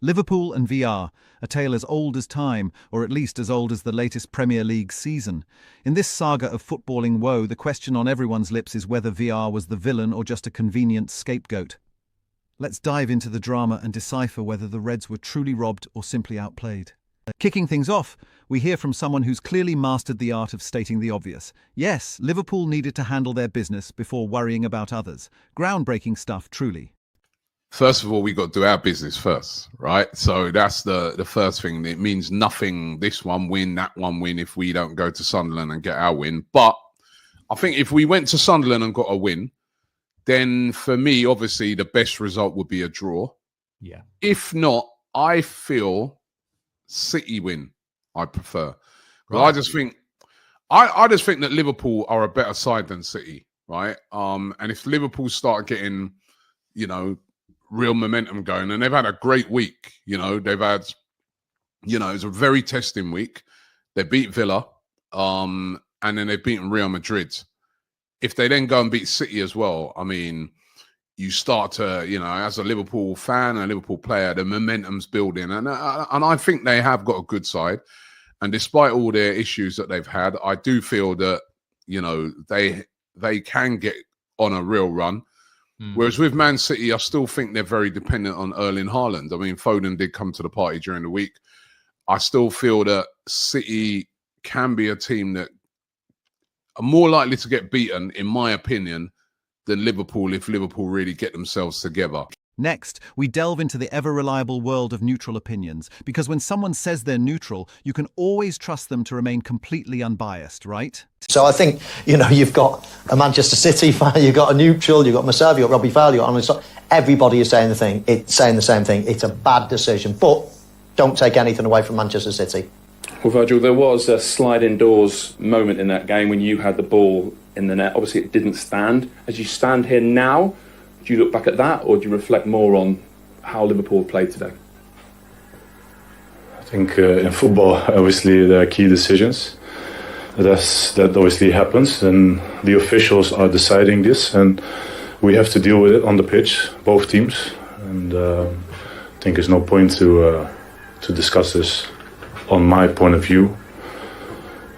Liverpool and VR, a tale as old as time, or at least as old as the latest Premier League season. In this saga of footballing woe, the question on everyone's lips is whether VR was the villain or just a convenient scapegoat. Let's dive into the drama and decipher whether the Reds were truly robbed or simply outplayed. Kicking things off, we hear from someone who's clearly mastered the art of stating the obvious. Yes, Liverpool needed to handle their business before worrying about others. Groundbreaking stuff, truly. First of all, we got to do our business first, right? So that's the first thing. It means nothing, this one win, that one win, if we don't go to Sunderland and get our win. But I think if we went to Sunderland and got a win, then for me, obviously, the best result would be a draw. Yeah. If not, I feel City win, I prefer. Right. I just think that Liverpool are a better side than City, right? And if Liverpool start getting, real momentum going, and they've had a great week, they've had, it's a very testing week. They beat Villa, and then they've beaten Real Madrid. If they then go and beat City as well, I mean, you start to, as a Liverpool fan, a Liverpool player, the momentum's building. And I think they have got a good side. And despite all their issues that they've had, I do feel that, they can get on a real run. Whereas with Man City, I still think they're very dependent on Erling Haaland. I mean, Foden did come to the party during the week. I still feel that City can be a team that are more likely to get beaten, in my opinion, than Liverpool if Liverpool really get themselves together. Next, we delve into the ever-reliable world of neutral opinions, because when someone says they're neutral, you can always trust them to remain completely unbiased, right? So I think, you've got a Manchester City fan, you've got a neutral, you've got myself, you've got Robbie Fowler, you've got everybody is saying the same thing. It's a bad decision, but don't take anything away from Manchester City. Well, Virgil, there was a sliding doors moment in that game when you had the ball in the net. Obviously, it didn't stand. As you stand here now, do you look back at that, or do you reflect more on how Liverpool played today? I think in football, obviously, there are key decisions. That obviously happens, and the officials are deciding this, and we have to deal with it on the pitch, both teams. And I think there's no point to discuss this on my point of view.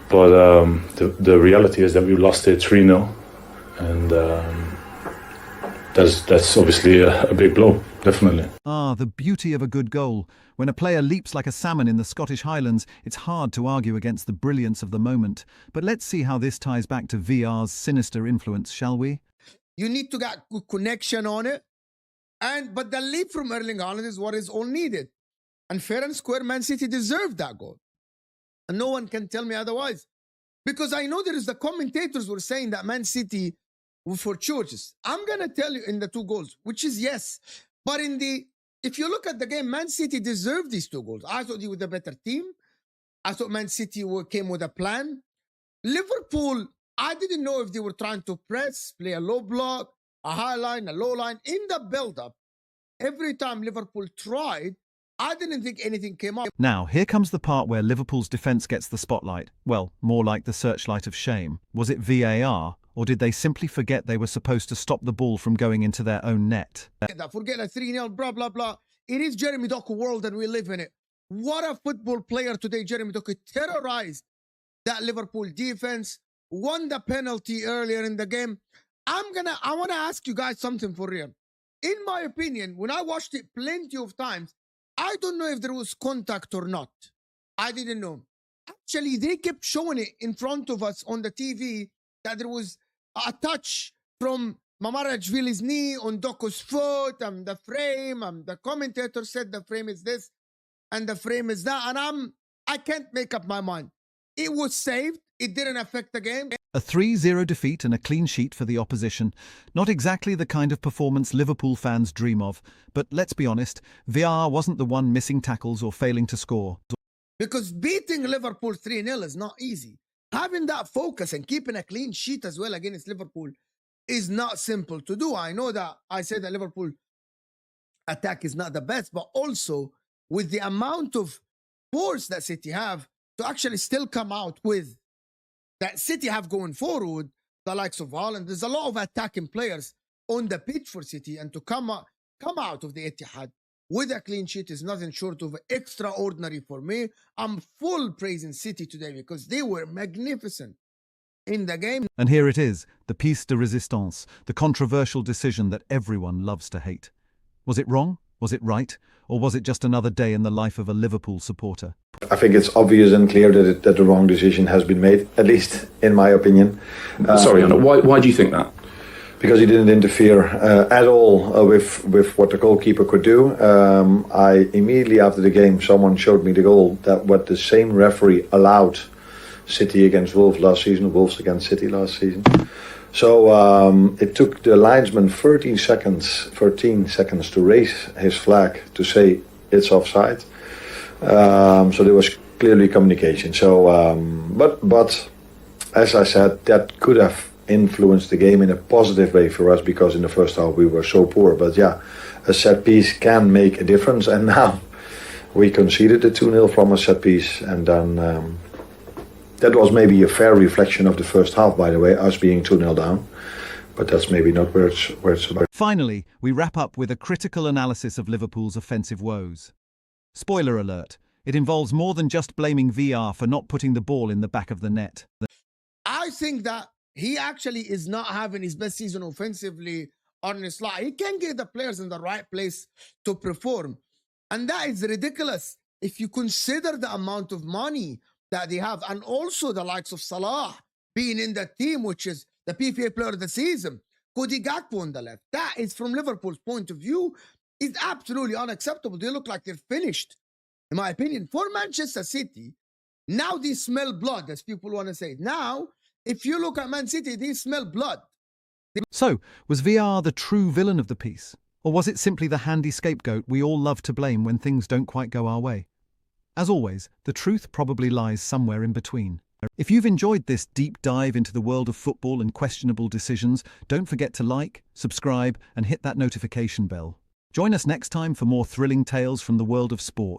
But the reality is that we lost it 3-0, and that's obviously a big blow, definitely. The beauty of a good goal. When a player leaps like a salmon in the Scottish Highlands, it's hard to argue against the brilliance of the moment. But let's see how this ties back to VR's sinister influence, shall we? You need to get good connection on it. But the leap from Erling Haaland is what is all needed. And fair and square, Man City deserved that goal. And no one can tell me otherwise. Because I know the commentators were saying that Man City were for churches. I'm going to tell you in the 2 goals, which is yes. But if you look at the game, Man City deserved these 2 goals. I thought they were the better team. I thought Man City came with a plan. Liverpool, I didn't know if they were trying to press, play a low block, a high line, a low line. In the build-up, every time Liverpool tried, I didn't think anything came up. Now, here comes the part where Liverpool's defence gets the spotlight. Well, more like the searchlight of shame. Was it VAR, or did they simply forget they were supposed to stop the ball from going into their own net? Forget a 3-0, blah, blah, blah. It is Jeremy Doku world and we live in it. What a football player today, Jeremy Doku. Terrorized that Liverpool defense, won the penalty earlier in the game. I want to ask you guys something for real. In my opinion, when I watched it plenty of times, I don't know if there was contact or not. I didn't know. Actually, they kept showing it in front of us on the TV that there was a touch from Mamarashvili's knee on Doku's foot, and the frame, and the commentator said the frame is this and the frame is that, and I can't make up my mind. It was saved. It didn't affect the game. A 3-0 defeat and a clean sheet for the opposition. Not exactly the kind of performance Liverpool fans dream of. But let's be honest, VR wasn't the one missing tackles or failing to score. Because beating Liverpool 3-0 is not easy. Having that focus and keeping a clean sheet as well against Liverpool is not simple to do. I know that I say that Liverpool attack is not the best, but also with the amount of force that City have to actually still come out with that City have going forward, the likes of Haaland. There's a lot of attacking players on the pitch for City, and to come out of the Etihad with a clean sheet is nothing short of extraordinary for me. I'm full praising City today because they were magnificent in the game. And here it is, the piece de resistance, the controversial decision that everyone loves to hate. Was it wrong? Was it right? Or was it just another day in the life of a Liverpool supporter? I think it's obvious and clear that the wrong decision has been made, at least in my opinion. Sorry, Anna, why do you think that? Because he didn't interfere at all with what the goalkeeper could do. I immediately after the game, someone showed me the goal that what the same referee allowed City against Wolves last season, Wolves against City last season. So it took the linesman 13 seconds to raise his flag to say it's offside. So there was clearly communication. So, but as I said, that could have influenced the game in a positive way for us because in the first half we were so poor. But yeah, a set piece can make a difference. And now we conceded the 2-0 from a set piece, and then that was maybe a fair reflection of the first half, by the way, us being 2-0 down. But that's maybe not where it's about. Finally, we wrap up with a critical analysis of Liverpool's offensive woes. Spoiler alert, it involves more than just blaming VR for not putting the ball in the back of the net. I think that he actually is not having his best season offensively on his slot. He can get the players in the right place to perform. And that is ridiculous if you consider the amount of money that they have. And also the likes of Salah being in the team, which is the PFA player of the season. Cody Gakpo on the left. That is, from Liverpool's point of view, is absolutely unacceptable. They look like they're finished, in my opinion. For Manchester City, now they smell blood, as people want to say. Now, if you look at Man City, they smell blood. So, was VR the true villain of the piece? Or was it simply the handy scapegoat we all love to blame when things don't quite go our way? As always, the truth probably lies somewhere in between. If you've enjoyed this deep dive into the world of football and questionable decisions, don't forget to like, subscribe, and hit that notification bell. Join us next time for more thrilling tales from the world of sport.